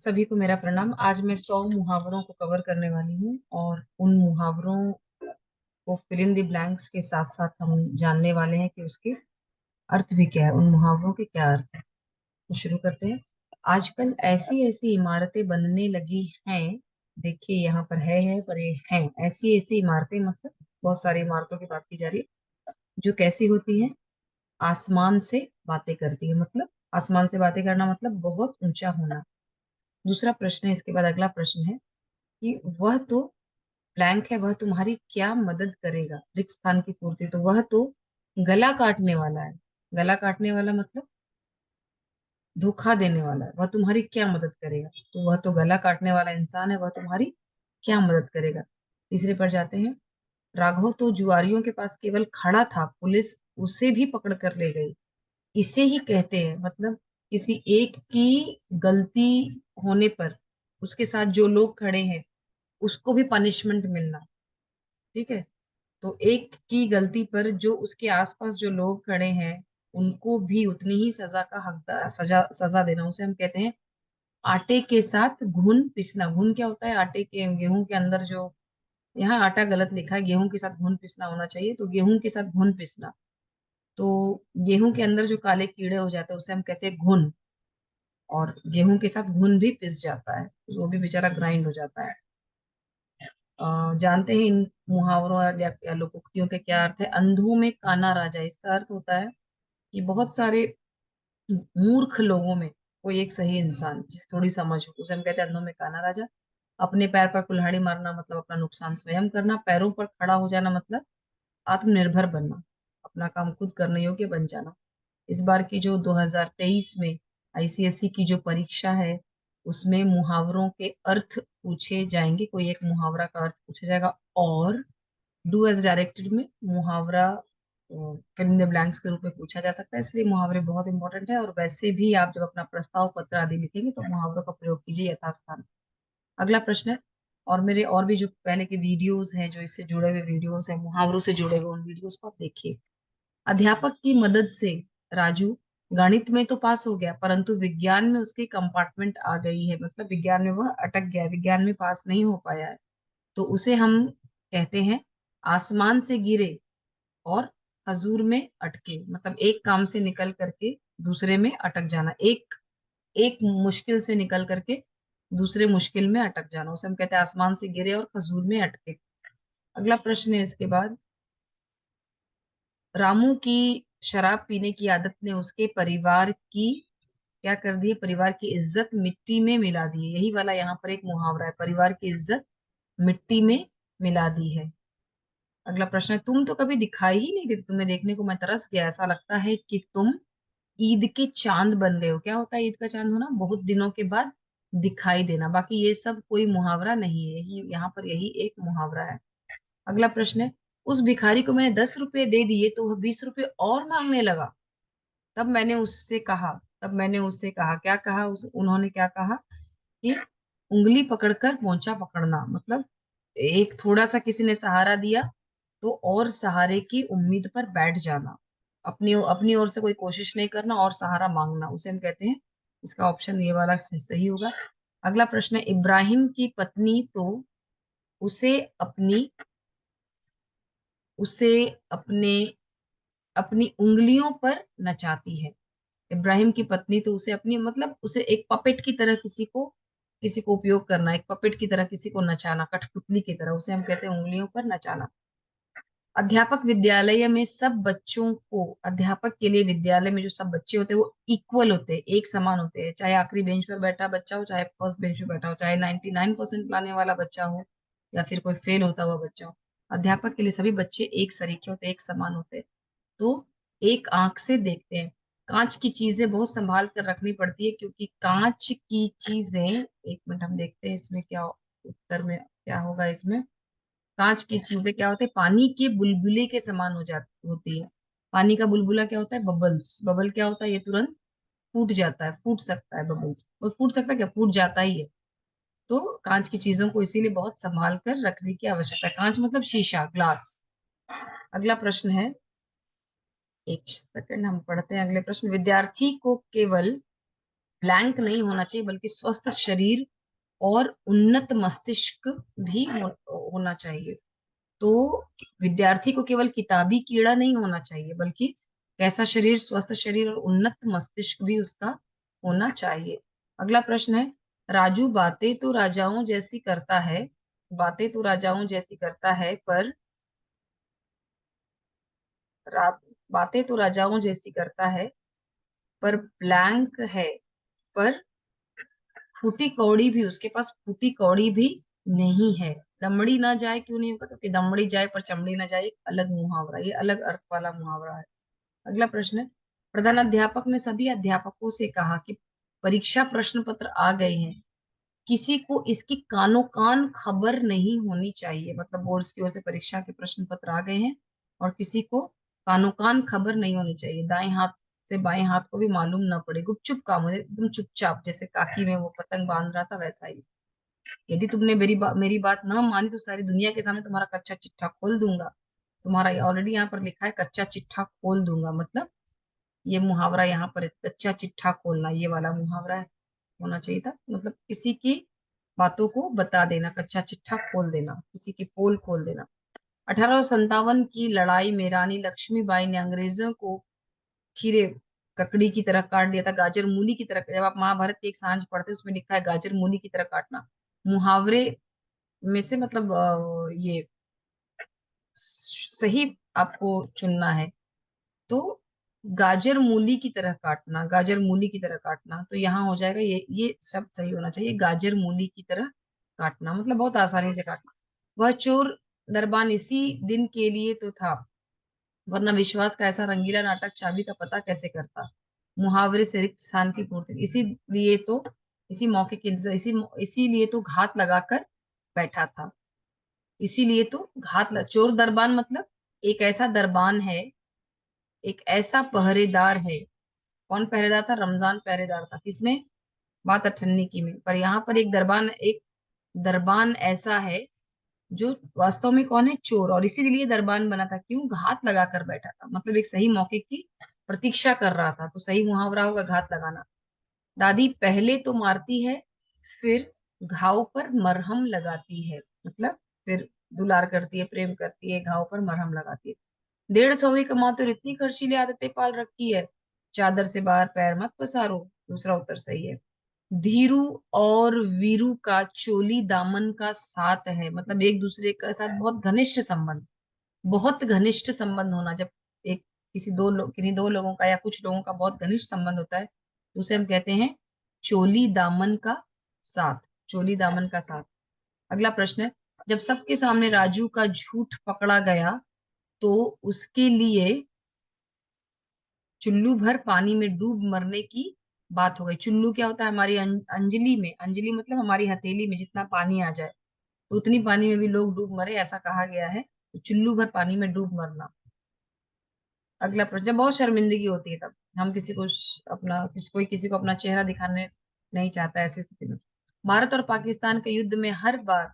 सभी को मेरा प्रणाम। आज मैं 100 मुहावरों को कवर करने वाली हूँ और उन मुहावरों को फिल इन द ब्लैंक्स के साथ साथ हम जानने वाले हैं कि उसके अर्थ भी क्या है, उन मुहावरों के क्या अर्थ है। तो शुरू करते हैं। आजकल ऐसी ऐसी इमारतें बनने लगी हैं। देखिए यहाँ पर है पर ये हैं ऐसी ऐसी इमारतें, मतलब बहुत सारी इमारतों की बात की जा रही है जो कैसी होती हैं, आसमान से बातें करती है। मतलब आसमान से बातें करना मतलब बहुत ऊंचा होना। दूसरा प्रश्न है, इसके बाद अगला प्रश्न है कि वह तो ब्लैंक है, वह तुम्हारी क्या मदद करेगा। रिक्त स्थान की पूर्ति, तो वह तो गला काटने वाला है। गला काटने वाला मतलब धोखा देने वाला है। वह तुम्हारी क्या मदद करेगा, तो वह तो गला काटने वाला इंसान है, वह तुम्हारी क्या मदद करेगा। तीसरे पर जाते हैं। राघव तो जुआरियों के पास केवल खड़ा था, पुलिस उसे भी पकड़ कर ले गई। इसे ही कहते हैं, मतलब किसी एक की गलती होने पर उसके साथ जो लोग खड़े हैं उसको भी पनिशमेंट मिलना। ठीक है। तो एक की गलती पर जो उसके आसपास जो लोग खड़े हैं उनको भी उतनी ही सजा का हकदार, सजा सजा देना, उसे हम कहते हैं आटे के साथ घुन पिसना। घुन क्या होता है? आटे के, गेहूं के अंदर जो, यहाँ आटा गलत लिखा है, गेहूं के साथ घुन पिसना होना चाहिए, तो गेहूं के साथ घुन पिसना। तो गेहूं के अंदर जो काले कीड़े हो जाते हैं उसे हम कहते हैं घुन, और गेहूं के साथ घुन भी पिस जाता है, तो वो भी बेचारा ग्राइंड हो जाता है। जानते हैं इन मुहावरों या लोकोक्तियों के क्या अर्थ है। अंधों में काना राजा, इसका अर्थ होता है कि बहुत सारे मूर्ख लोगों में कोई एक सही इंसान जिस थोड़ी समझ हो, उसे हम कहते हैं अंधों में काना राजा। अपने पैर पर कुल्हाड़ी मारना मतलब अपना नुकसान स्वयं करना। पैरों पर खड़ा हो जाना मतलब आत्मनिर्भर बनना, अपना काम खुद करने योग्य बन जाना। इस बार की जो 2023 में आईसीएसई की जो परीक्षा है उसमें मुहावरों के अर्थ पूछे जाएंगे। कोई एक मुहावरा का अर्थ पूछा जाएगा और डू एज डायरेक्टेड में मुहावरा फिल इन द ब्लैंक्स के रूप में पूछा जा सकता है। इसलिए मुहावरे बहुत इंपॉर्टेंट है, और वैसे भी आप जब अपना प्रस्ताव पत्र आदि लिखेंगे तो मुहावरों का प्रयोग कीजिए यथास्थान। अगला प्रश्न है, और मेरे और भी जो पहले के वीडियोस हैं, जो इससे जुड़े हुए वीडियोस हैं, मुहावरों से जुड़े हुए, उन वीडियोस को आप देखिए। अध्यापक की मदद से राजू गणित में तो पास हो गया, परंतु विज्ञान में उसकी कंपार्टमेंट आ गई है। मतलब विज्ञान में वह अटक गया है, विज्ञान में पास नहीं हो पाया है। तो उसे हम कहते हैं आसमान से गिरे और हजूर में अटके। मतलब एक काम से निकल करके दूसरे में अटक जाना, एक एक मुश्किल से निकल करके दूसरे मुश्किल में अटक जाना, उसे हम कहते हैं आसमान से गिरे और हजूर में अटके। अगला प्रश्न है इसके बाद। रामू की शराब पीने की आदत ने उसके परिवार की क्या कर दी है? परिवार की इज्जत मिट्टी में मिला दी है। यही वाला यहाँ पर एक मुहावरा है, परिवार की इज्जत मिट्टी में मिला दी है। अगला प्रश्न है, तुम तो कभी दिखाई ही नहीं देती, तुम्हें देखने को मैं तरस गया, ऐसा लगता है कि तुम ईद के चांद बन गए हो। क्या होता है ईद का चांद होना? बहुत दिनों के बाद दिखाई देना। बाकी ये सब कोई मुहावरा नहीं है, यही यहाँ पर यही एक मुहावरा है। अगला प्रश्न है, उस भिखारी को मैंने 10 रुपए दे दिए तो वह 20 रुपए और मांगने लगा। तब मैंने उससे कहा, क्या कहा उन्होंने क्या कहा कि उंगली पकड़कर मोचा पकड़ना। मतलब एक थोड़ा सा किसी ने सहारा दिया तो और सहारे की उम्मीद पर बैठ जाना, अपनी अपनी ओर से कोई कोशिश नहीं करना और सहारा मांगना, उसे हम कहते हैं, इसका ऑप्शन ये वाला सही होगा। अगला प्रश्न है, इब्राहिम की पत्नी तो उसे अपनी उसे अपने अपनी उंगलियों पर नचाती है। इब्राहिम की पत्नी तो उसे अपनी, मतलब उसे एक पपेट की तरह किसी को उपयोग करना, एक पपेट की तरह किसी को नचाना, कठपुतली की तरह, उसे हम कहते हैं उंगलियों पर नचाना। अध्यापक विद्यालय में सब बच्चों को, अध्यापक के लिए विद्यालय में जो सब बच्चे होते हैं वो इक्वल होते हैं, एक समान होते हैं। चाहे आखिरी बेंच पर बैठा बच्चा हो, चाहे फर्स्ट बेंच पे बैठा हो, चाहे 99% लाने वाला बच्चा हो, या फिर कोई फेल होता हुआ बच्चा हो। अध्यापक के लिए सभी बच्चे एक सरीखे होते हैं, एक समान होते हैं। तो एक आंख से देखते हैं। कांच की चीजें बहुत संभाल कर रखनी पड़ती है, क्योंकि कांच की चीजें, एक मिनट हम देखते हैं इसमें क्या उत्तर में क्या होगा इसमें। कांच की चीजें क्या होते हैं? पानी के बुलबुले के समान हो जाती होती है। पानी का बुलबुला क्या होता है? बबल्स। बबल क्या होता है? ये तुरंत फूट जाता है, फूट सकता है बबल्स, और फूट सकता है क्या, फूट जाता ही है। तो कांच की चीजों को इसीलिए बहुत संभाल कर रखने की आवश्यकता है। कांच मतलब शीशा, ग्लास। अगला प्रश्न है, एक सेकंड हम पढ़ते हैं अगले प्रश्न। विद्यार्थी को केवल ब्लैंक नहीं होना चाहिए, बल्कि स्वस्थ शरीर और उन्नत मस्तिष्क भी होना चाहिए। तो विद्यार्थी को केवल किताबी कीड़ा नहीं होना चाहिए, बल्कि कैसा शरीर, स्वस्थ शरीर और उन्नत मस्तिष्क भी उसका होना चाहिए। अगला प्रश्न है, राजू बातें तो राजाओं जैसी करता है, बातें तो राजाओं जैसी करता है पर रा, बातें तो राजाओं जैसी करता है पर ब्लैंक है, पर फूटी कौड़ी भी, उसके पास फूटी कौड़ी भी नहीं है। दमड़ी ना जाए क्यों नहीं होगा, क्योंकि दमड़ी जाए पर चमड़ी ना जाए, एक अलग मुहावरा, ये अलग अर्थ वाला मुहावरा है। अगला प्रश्न है, प्रधानाध्यापक ने सभी अध्यापकों से कहा कि परीक्षा प्रश्न पत्र आ गए हैं, किसी को इसकी कानो कान खबर नहीं होनी चाहिए। मतलब बोर्ड्स की ओर से परीक्षा के प्रश्न पत्र आ गए हैं और किसी को कानो कान खबर नहीं होनी चाहिए, दाएं हाथ से बाएं हाथ को भी मालूम ना पड़े, गुपचुप काम हो, एकदम चुपचाप, जैसे काकी में वो पतंग बांध रहा था वैसा ही। यदि तुमने मेरी बात ना मानी तो सारी दुनिया के सामने तुम्हारा कच्चा चिट्ठा खोल दूंगा। तुम्हारा ऑलरेडी यहाँ पर लिखा है कच्चा चिट्ठा खोल दूंगा, मतलब ये मुहावरा यहाँ पर कच्चा चिट्ठा खोलना, ये वाला मुहावरा होना चाहिए था। मतलब किसी की बातों को बता देना, कच्चा चिट्ठा खोल देना, किसी की पोल खोल देना। 1857 की लड़ाई में रानी लक्ष्मीबाई ने अंग्रेजों को खीरे ककड़ी की तरह काट दिया था, गाजर मूली की तरह। जब आप महाभारत की एक सांझ पढ़ते हैं, उसमें लिखा है गाजर मूली की तरह काटना। मुहावरे में से मतलब ये सही आपको चुनना है। तो गाजर मूली की तरह काटना, गाजर मूली की तरह काटना, तो यहाँ हो जाएगा ये शब्द सही होना चाहिए, गाजर मूली की तरह काटना, मतलब बहुत आसानी से काटना। वह चोर दरबान इसी दिन के लिए तो था, वरना विश्वास का ऐसा रंगीला नाटक चाबी का पता कैसे करता। मुहावरे से रिक्त स्थान की पूर्ति, इसीलिए तो इसी मौके के इंतजार, इसीलिए तो घात लगाकर बैठा था। इसीलिए तो चोर दरबान मतलब एक ऐसा दरबान है, एक ऐसा पहरेदार है। कौन पहरेदार था? रमजान पहरेदार था। किसमें? बात अठन्नी की में। पर यहाँ पर एक दरबान ऐसा है जो वास्तव में कौन है? चोर। और इसीलिए दरबान बना था, क्यों? घात लगाकर बैठा था, मतलब एक सही मौके की प्रतीक्षा कर रहा था। तो सही मुहावरा होगा घात लगाना। दादी पहले तो मारती है, फिर घाव पर मरहम लगाती है, मतलब फिर दुलार करती है, प्रेम करती है, घाव पर मरहम लगाती है। 150 कमाते और इतनी खर्चीली आदतें पाल रखी है, चादर से बाहर पैर मत पसारो। दूसरा उत्तर सही है। धीरू और वीरू का चोली दामन का साथ है, मतलब एक दूसरे के साथ बहुत घनिष्ठ संबंध, बहुत घनिष्ठ संबंध होना। जब एक किन्हीं दो लोगों का या कुछ लोगों का बहुत घनिष्ठ संबंध होता है, तो उसे हम कहते हैं चोली दामन का साथ, चोली दामन का साथ। अगला प्रश्न है, जब सबके सामने राजू का झूठ पकड़ा गया तो उसके लिए चुल्लू भर पानी में डूब मरने की बात हो गई। चुल्लू क्या होता है? हमारी अंजलि में, अंजलि मतलब हमारी हथेली में जितना पानी आ जाए, तो उतनी पानी में भी लोग डूब मरे, ऐसा कहा गया है। तो चुल्लू भर पानी में डूब मरना। अगला प्रश्न, जब बहुत शर्मिंदगी होती है तब हम कोई किसी को अपना चेहरा दिखाने नहीं चाहता, ऐसी स्थिति में भारत और पाकिस्तान के युद्ध में हर बार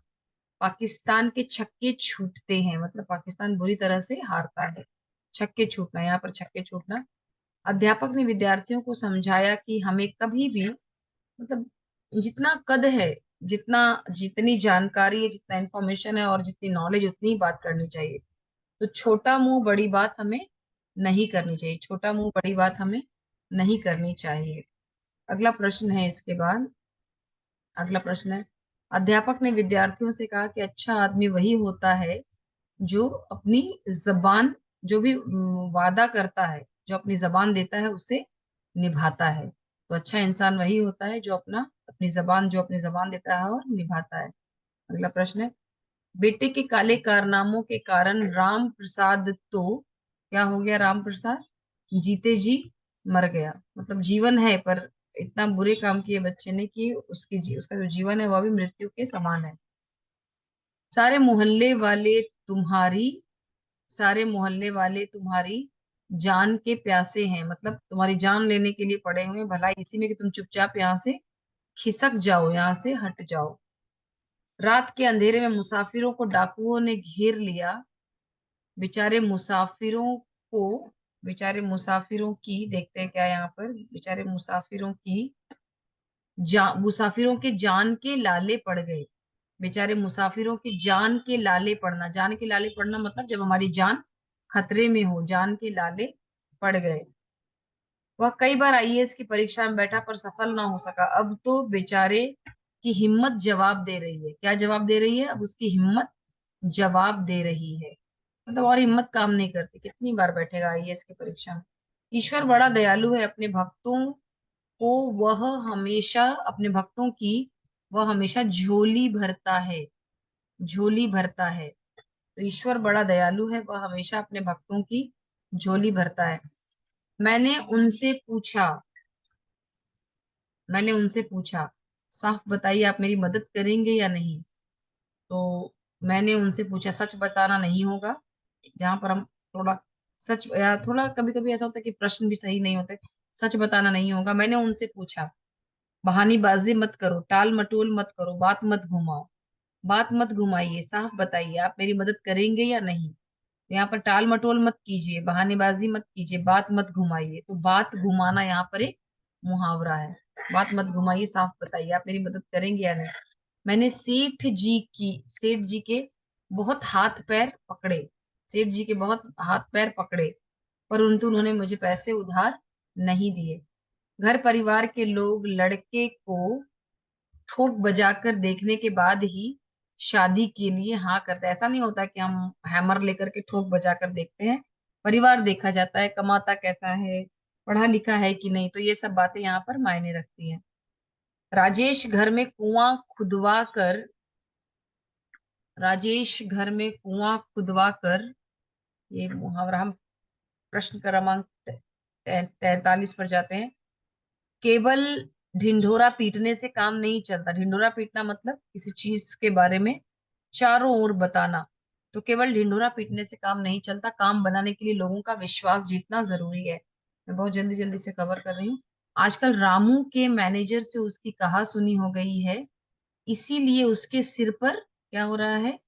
पाकिस्तान के छक्के छूटते हैं, मतलब पाकिस्तान बुरी तरह से हारता है। छक्के छूटना, यहाँ पर छक्के छूटना। अध्यापक ने विद्यार्थियों को समझाया कि हमें कभी भी, मतलब जितना कद है, जितना जितनी जानकारी है, जितना इंफॉर्मेशन है और जितनी नॉलेज, उतनी ही बात करनी चाहिए। तो छोटा मुंह बड़ी बात हमें नहीं करनी चाहिए, छोटा मुंह बड़ी बात हमें नहीं करनी चाहिए। अगला प्रश्न है इसके बाद, अगला प्रश्न है, अध्यापक ने विद्यार्थियों से कहा कि अच्छा आदमी वही होता है जो अपनी जबान, जो भी वादा करता है, जो अपनी जबान देता है उसे निभाता है। तो अच्छा इंसान वही होता है जो अपनी जबान देता है और निभाता है। अगला प्रश्न है, बेटे के काले कारनामों के कारण राम प्रसाद तो क्या हो गया? राम प्रसाद जीते जी मर गया, मतलब जीवन है पर इतना बुरे काम किए बच्चे ने कि उसका जो जीवन है वह भी मृत्यु के समान है। सारे मोहल्ले वाले तुम्हारी सारे मोहल्ले वाले तुम्हारी जान के प्यासे हैं, मतलब तुम्हारी जान लेने के लिए पड़े हुए हैं, भलाई इसी में कि तुम चुपचाप यहाँ से खिसक जाओ, यहाँ से हट जाओ। रात के अंधेरे में मुसाफिरों को डाकुओं ने घेर लिया, बेचारे मुसाफिरों को बेचारे मुसाफिरों की, देखते हैं क्या यहाँ पर, बेचारे मुसाफिरों की मुसाफिरों के जान के लाले पड़ गए। बेचारे मुसाफिरों के जान के लाले पड़ना, जान के लाले पड़ना मतलब जब हमारी जान खतरे में हो, जान के लाले पड़ गए। वह कई बार आईएएस की परीक्षा में बैठा पर सफल ना हो सका। अब तो बेचारे की हिम्मत जवाब दे रही है। क्या जवाब दे रही है? अब उसकी हिम्मत जवाब दे रही है, मतलब और हिम्मत काम नहीं करती। कितनी बार बैठेगा आईएएस की परीक्षा में। ईश्वर बड़ा दयालु है, अपने भक्तों को वह हमेशा अपने भक्तों की वह हमेशा झोली भरता है, झोली भरता है। तो ईश्वर बड़ा दयालु है, वह हमेशा अपने भक्तों की झोली भरता है। मैंने उनसे पूछा मैंने उनसे पूछा, साफ बताइए आप मेरी मदद करेंगे या नहीं। तो मैंने उनसे पूछा, सच बताना नहीं होगा। जहां पर हम थोड़ा सच, या थोड़ा कभी कभी ऐसा होता है कि प्रश्न भी सही नहीं होते। सच बताना नहीं होगा। मैंने उनसे पूछा, बहानीबाजी मत करो, टाल मटोल मत करो, बात मत घुमाओ। बात मत घुमाइए, साफ बताइए आप मेरी मदद करेंगे या नहीं। तो यहाँ पर टाल मटोल मत कीजिए, बहानेबाजी मत कीजिए, बात मत घुमाइए। तो बात घुमाना यहाँ पर एक मुहावरा है। बात मत घुमाइए, साफ बताइए आप मेरी मदद करेंगे या नहीं। मैंने सेठ जी के बहुत हाथ पैर पकड़े। सेठ जी के बहुत हाथ पैर पकड़े, परंतु उन्होंने मुझे पैसे उधार नहीं दिए। घर परिवार के लोग लड़के को ठोक बजाकर देखने के बाद ही शादी के लिए हाँ करते हैं। ऐसा नहीं होता कि हम हैमर लेकर के ठोक बजाकर देखते हैं। परिवार देखा जाता है, कमाता कैसा है, पढ़ा लिखा है कि नहीं। तो ये सब बातें यहाँ पर मायने रखती हैं। राजेश घर में कुआं खुदवा कर राजेश घर में कुआं खुदवा कर, ये मुहावरा हम प्रश्न क्रमांक 43 पर जाते हैं। केवल ढिंढोरा पीटने से काम नहीं चलता। ढिंढोरा पीटना मतलब किसी चीज के बारे में चारों ओर बताना। तो केवल ढिंढोरा पीटने से काम नहीं चलता, काम बनाने के लिए लोगों का विश्वास जीतना जरूरी है। मैं बहुत जल्दी जल्दी से कवर कर रही हूँ। आजकल रामू के मैनेजर से उसकी कहा सुनी हो गई है, इसीलिए उसके सिर पर क्या हो रहा है,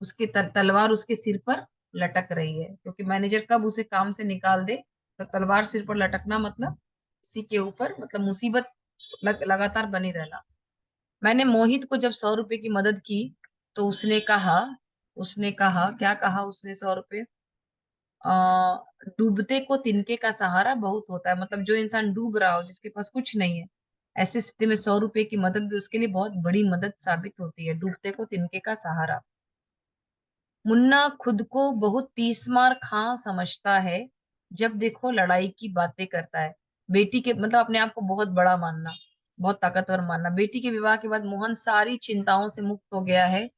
उसके तलवार उसके सिर पर लटक रही है। क्योंकि मैनेजर कब उसे काम से निकाल दे, तो तलवार सिर पर लटकना मतलब किसी के ऊपर मतलब मुसीबत लगातार बनी रहना। मैंने मोहित को जब 100 रुपए की मदद की तो उसने कहा क्या कहा उसने? 100 रुपए, आ, डूबते को तिनके का सहारा बहुत होता है। मतलब जो इंसान डूब रहा हो, जिसके पास कुछ नहीं है, ऐसी स्थिति में 100 रुपए की मदद भी उसके लिए बहुत बड़ी मदद साबित होती है। डूबते को तिनके का सहारा। मुन्ना खुद को बहुत तीसमार खां समझता है, जब देखो लड़ाई की बातें करता है। बेटी के मतलब अपने आप को बहुत बड़ा मानना, बहुत ताकतवर मानना। बेटी के विवाह के बाद मोहन सारी चिंताओं से मुक्त हो गया है,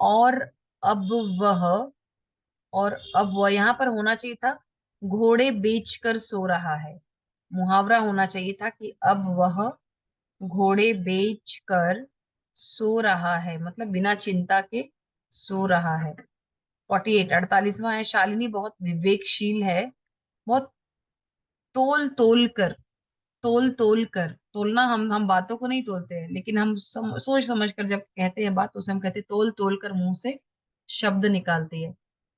और अब वह अब वह यहाँ पर होना चाहिए था, घोड़े बेचकर सो रहा है। मुहावरा होना चाहिए था कि अब वह घोड़े बेचकर सो रहा है, मतलब बिना चिंता के सो रहा है। 48वां है, शालिनी बहुत विवेकशील है। बहुत तोल तोल कर, तोलना, हम बातों को नहीं तोलते हैं, लेकिन हम सोच समझ कर जब कहते हैं बात, तो उसे हम कहते हैं तोल तोल कर मुंह से शब्द निकालती है।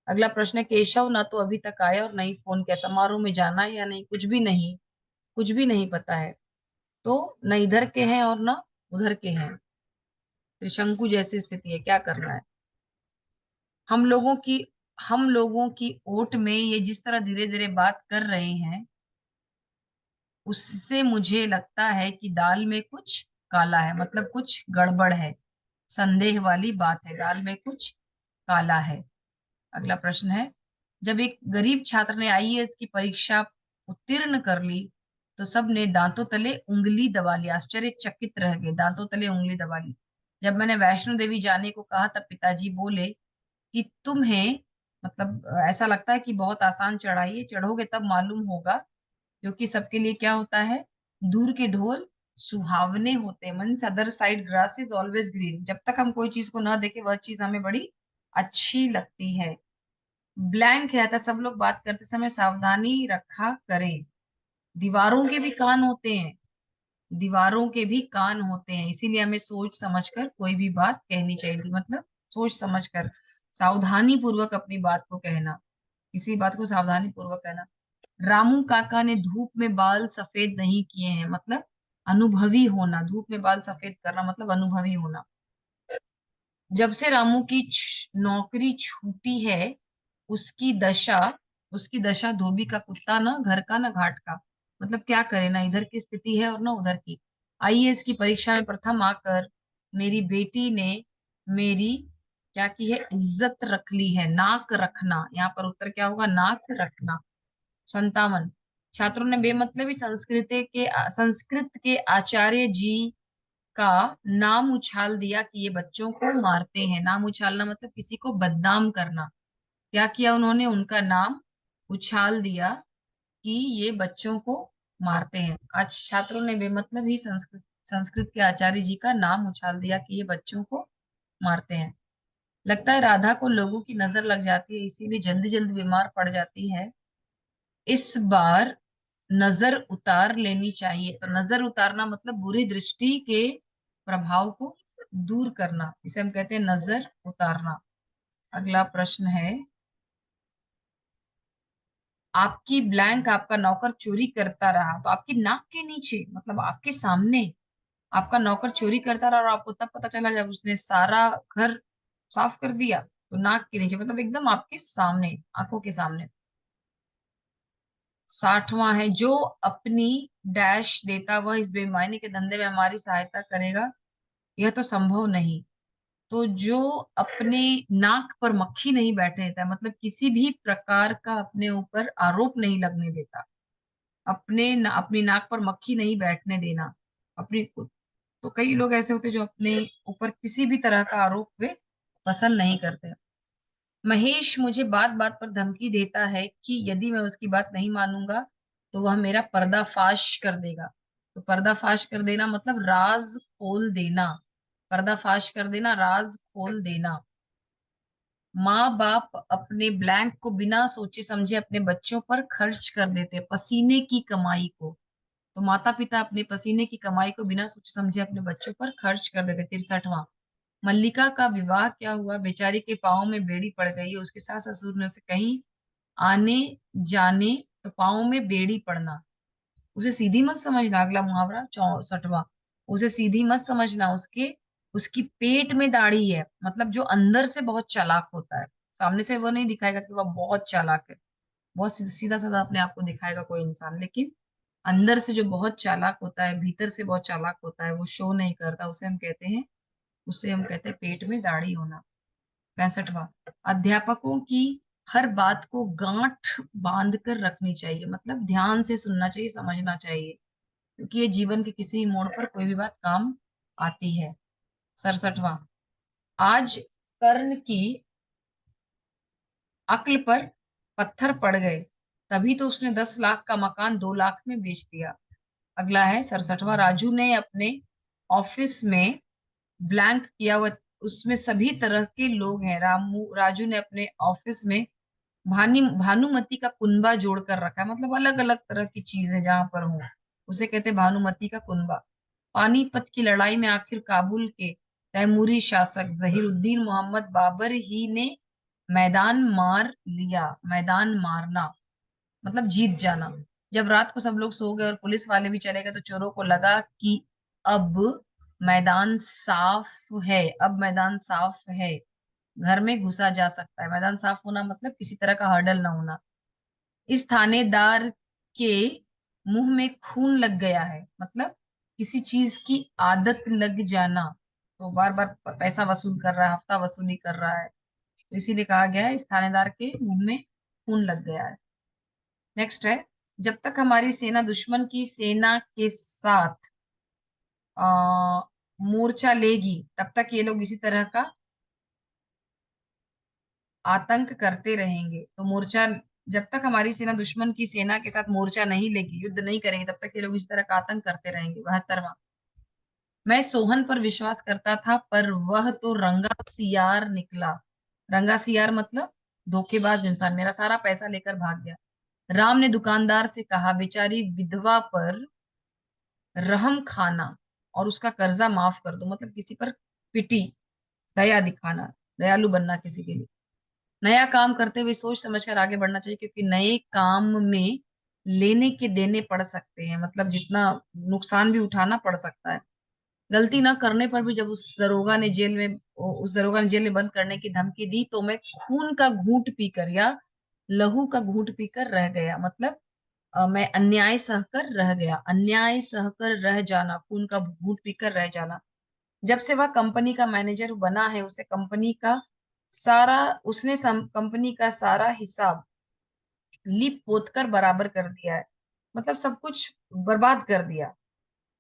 अगला प्रश्न है, केशव ना तो अभी तक आया और नहीं फोन किया, समारोह में जाना है या नहीं? कुछ भी नहीं, कुछ भी नहीं पता है। तो न इधर के हैं और न उधर के हैं, त्रिशंकु जैसी स्थिति है, क्या करना है। हम लोगों की हम लोगों की ओट में ये जिस तरह धीरे धीरे बात कर रहे हैं, उससे मुझे लगता है कि दाल में कुछ काला है, मतलब कुछ गड़बड़ है, संदेह वाली बात है, दाल में कुछ काला है। अगला प्रश्न है, जब एक गरीब छात्र ने आईएएस की परीक्षा उत्तीर्ण कर ली तो सब ने दांतों तले उंगली दबा ली, आश्चर्यचकित रह गए, दांतों तले उंगली दबा ली। जब मैंने वैष्णो देवी जाने को कहा तब पिताजी बोले कि तुम्हें मतलब ऐसा लगता है कि बहुत आसान चढ़ाई है, चढ़ोगे तब मालूम होगा। क्योंकि सबके लिए क्या होता है, दूर के ढोल सुहावने होते हैं। Means other side grass is always green. जब तक हम कोई चीज को ना देखे वह चीज हमें बड़ी अच्छी लगती है। ब्लैंक रहता, सब लोग बात करते समय सावधानी रखा करें। दीवारों के भी कान होते हैं, दीवारों के भी कान होते हैं, इसीलिए हमें सोच समझकर कोई भी बात कहनी चाहिए। मतलब सोच समझकर, सावधानी पूर्वक अपनी बात को कहना, किसी बात को सावधानी पूर्वक कहना। रामू काका ने धूप में बाल सफेद नहीं किए हैं, मतलब अनुभवी होना, धूप में बाल सफेद करना मतलब अनुभवी होना। जब से रामू की नौकरी छूटी है, उसकी दशा उसकी दशा धोबी का कुत्ता, ना घर का ना घाट का। मतलब क्या करे, ना इधर की स्थिति है और ना उधर की। आईएएस की परीक्षा में प्रथम आकर मेरी बेटी ने मेरी क्या की है, इज्जत रख ली है। नाक रखना, यहाँ पर उत्तर क्या होगा, नाक रखना। 57, छात्रों ने बेमतलबी संस्कृत के आचार्य जी का नाम उछाल दिया कि ये बच्चों को मारते हैं। नाम उछालना मतलब किसी को बदनाम करना। क्या किया उन्होंने, उनका नाम उछाल दिया कि ये बच्चों को मारते हैं। आज छात्रों ने बेमतलब ही संस्कृत के आचार्य जी का नाम उछाल दिया कि ये बच्चों को मारते हैं। लगता है राधा को लोगों की नजर लग जाती है, इसीलिए जल्दी जल्दी बीमार पड़ जाती है। इस बार नजर उतार लेनी चाहिए। तो नजर उतारना मतलब बुरी दृष्टि के प्रभाव को दूर करना, इसे हम कहते हैं नजर उतारना। अगला प्रश्न है, आपकी ब्लैंक आपका नौकर चोरी करता रहा, तो आपकी नाक के नीचे मतलब आपके सामने आपका नौकर चोरी करता रहा, और आपको तब पता चला जब उसने सारा घर साफ कर दिया। तो नाक के नीचे मतलब एकदम आपके सामने, आंखों के सामने। 60वां है, जो अपनी डैश देता वह इस बेईमानी के धंधे में हमारी सहायता करेगा, यह तो संभव नहीं। तो जो अपने नाक पर मक्खी नहीं बैठने देता है, मतलब किसी भी प्रकार का अपने ऊपर आरोप नहीं लगने देता, अपनी नाक पर मक्खी नहीं बैठने देना अपनी। तो कई लोग ऐसे होते हैं जो अपने ऊपर किसी भी तरह का आरोप वे पसंद नहीं करते। महेश मुझे बात बात पर धमकी देता है कि यदि मैं उसकी बात नहीं मानूंगा तो वह मेरा पर्दाफाश कर देगा। तो पर्दाफाश कर देना मतलब राज खोल देना, पर्दाफाश कर देना, राज खोल देना। माँ बाप अपने ब्लैंक को बिना सोचे समझे अपने बच्चों पर खर्च कर देते हैं, पसीने की कमाई को। तो माता पिता अपने पसीने की कमाई को बिना सोचे समझे अपने बच्चों पर खर्च कर देते। 63वां, मल्लिका का विवाह क्या हुआ, बेचारी के पाँव में बेड़ी पड़ गई है। उसके सास ससुर ने उसे कहीं आने जाने, तो पाँव में बेड़ी पड़ना, उसे सीधी मत समझना। अगला मुहावरा 64वां, उसे सीधी मत समझना, उसकी पेट में दाढ़ी है। मतलब जो अंदर से बहुत चालाक होता है, सामने से वो नहीं दिखाएगा कि वह बहुत चालाक है, बहुत सीधा साधा अपने आप को दिखाएगा कोई इंसान, लेकिन अंदर से जो बहुत चालाक होता है, भीतर से बहुत चालाक होता है, वो शो नहीं करता, उसे हम कहते हैं पेट में दाढ़ी होना। 65वां, अध्यापकों की हर बात को गांठ बांध कर रखनी चाहिए, मतलब ध्यान से सुनना चाहिए, समझना चाहिए, क्योंकि ये जीवन के किसी भी मोड़ पर कोई भी बात काम आती है। 67वां, आज कर्ण की अक्ल पर पत्थर पड़ गए, तभी तो उसने 10 लाख का मकान 2 लाख में बेच दिया। अगला है 67वां, राजू ने अपने ऑफिस में ब्लैंक किया हुआ, उसमें सभी तरह के लोग हैं। राजू ने अपने ऑफिस में भानुमति का कुनबा जोड़ कर रखा है, मतलब अलग अलग तरह की चीजें जहां पर हो, उसे कहते हैं भानुमति का कुनबा। पानीपत की लड़ाई में आखिर काबुल के तैमूरी शासक जहीरुद्दीन मोहम्मद बाबर ही ने मैदान मार लिया। मैदान मारना मतलब जीत जाना। जब रात को सब लोग सो गए और पुलिस वाले भी चले गए, तो चोरों को लगा कि अब मैदान साफ है, अब मैदान साफ है, घर में घुसा जा सकता है। मैदान साफ होना मतलब किसी तरह का हर्डल ना होना। इस थानेदार के मुंह में खून लग गया है, मतलब किसी चीज की आदत लग जाना, तो बार बार पैसा वसूल कर रहा है, हफ्ता वसूली कर रहा है, तो इसीलिए कहा गया है इस थानेदार के मुंह में खून लग गया है। नेक्स्ट है, जब तक हमारी सेना दुश्मन की सेना के साथ आ, मोर्चा लेगी, तब तक ये लोग इसी तरह का आतंक करते रहेंगे। तो मोर्चा, जब तक हमारी सेना दुश्मन की सेना के साथ मोर्चा नहीं लेगी, युद्ध नहीं करेंगे, तब तक ये लोग इस तरह का आतंक करते रहेंगे। 72वां, मैं सोहन पर विश्वास करता था पर वह तो रंगा सियार निकला। रंगा सियार मतलब धोखेबाज इंसान, मेरा सारा पैसा लेकर भाग गया। राम ने दुकानदार से कहा, बेचारी विधवा पर रहम खाना और उसका कर्जा माफ कर दो, मतलब किसी पर पिटी, दया दिखाना, दयालु बनना किसी के लिए। नया काम करते हुए सोच समझकर आगे बढ़ना चाहिए, क्योंकि नए काम में लेने के देने पड़ सकते हैं, मतलब जितना नुकसान भी उठाना पड़ सकता है। गलती ना करने पर भी जब उस दरोगा ने जेल में बंद करने की धमकी दी, तो मैं खून का घूंट पीकर या लहू का घूंट पीकर रह गया। मतलब मैं अन्याय सहकर रह गया, अन्याय सहकर रह जाना, खून का घूंट पीकर रह जाना। जब से वह कंपनी का मैनेजर बना है, उसे कंपनी का सारा उसने कंपनी का सारा हिसाब लिप पोत कर बराबर कर दिया है। मतलब सब कुछ बर्बाद कर दिया,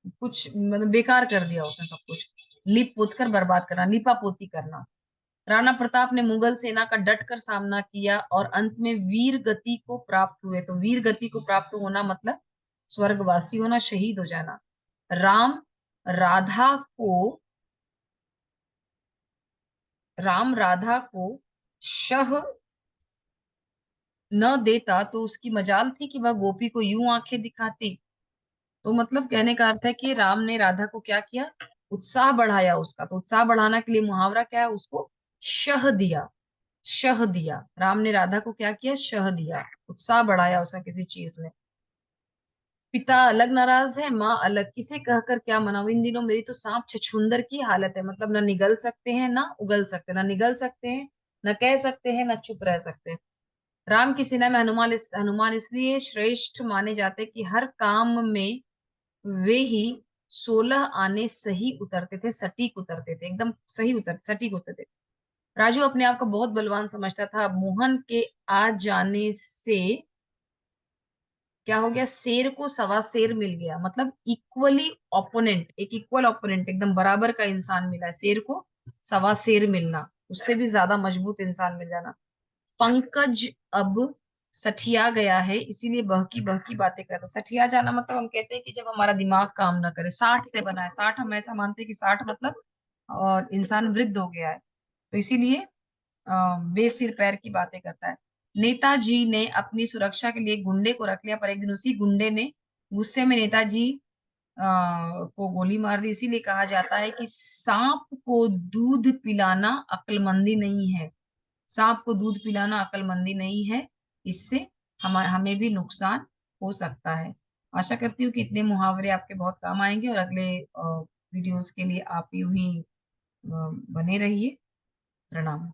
कुछ मतलब बेकार कर दिया उसने सब कुछ। लिप पोत कर बर्बाद करना, लिपा पोती करना। राणा प्रताप ने मुगल सेना का डट कर सामना किया और अंत में वीर गति को प्राप्त हुए। तो वीर गति को प्राप्त होना मतलब स्वर्गवासी होना, शहीद हो जाना। राम राधा को राम राधा को शह न देता तो उसकी मजाल थी कि वह गोपी को यूं आंखें दिखाती। तो मतलब कहने का अर्थ है कि राम ने राधा को क्या किया, उत्साह बढ़ाया उसका। तो उत्साह बढ़ाने के लिए मुहावरा क्या है, उसको शह दिया। शह दिया, राम ने राधा को क्या किया, शह दिया, उत्साह बढ़ाया उसका किसी चीज में। पिता अलग नाराज है, माँ अलग, किसे कहकर क्या मनाऊं, इन दिनों मेरी तो सांप छछूंदर की हालत है। मतलब न निगल सकते हैं ना उगल सकते, ना निगल सकते हैं, न कह सकते हैं, न चुप रह सकते हैं। राम की सेना में हनुमान इसलिए श्रेष्ठ माने जाते कि हर काम में वे ही 16 आने सही उतरते थे, सटीक उतरते थे, एकदम सही सटीक उतरते थे। राजू अपने आप को बहुत बलवान समझता था। मोहन के आ जाने से क्या हो गया, शेर को सवा शेर मिल गया। मतलब इक्वली ओपोनेंट, एक इक्वल ओपोनेंट, एकदम बराबर का इंसान मिला है। शेर को सवा शेर मिलना, उससे भी ज्यादा मजबूत इंसान मिल जाना। पंकज अब सठिया गया है, इसीलिए बहकी बहकी बातें करता। सठिया जाना मतलब हम कहते हैं कि जब हमारा दिमाग काम ना करे। 60 से बना है, 60 हम ऐसा मानते हैं कि 60 मतलब और इंसान वृद्ध हो गया है, तो इसीलिए बेसिर पैर की बातें करता है। नेताजी ने अपनी सुरक्षा के लिए गुंडे को रख लिया, पर एक दिन उसी गुंडे ने गुस्से में नेताजी को गोली मार दी। इसीलिए कहा जाता है कि सांप को दूध पिलाना अक्लमंदी नहीं है। सांप को दूध पिलाना अक्लमंदी नहीं है, इससे हमें भी नुकसान हो सकता है। आशा करती हूँ कि इतने मुहावरे आपके बहुत काम आएंगे, और अगले वीडियोस के लिए आप यूं ही बने रहिए। प्रणाम।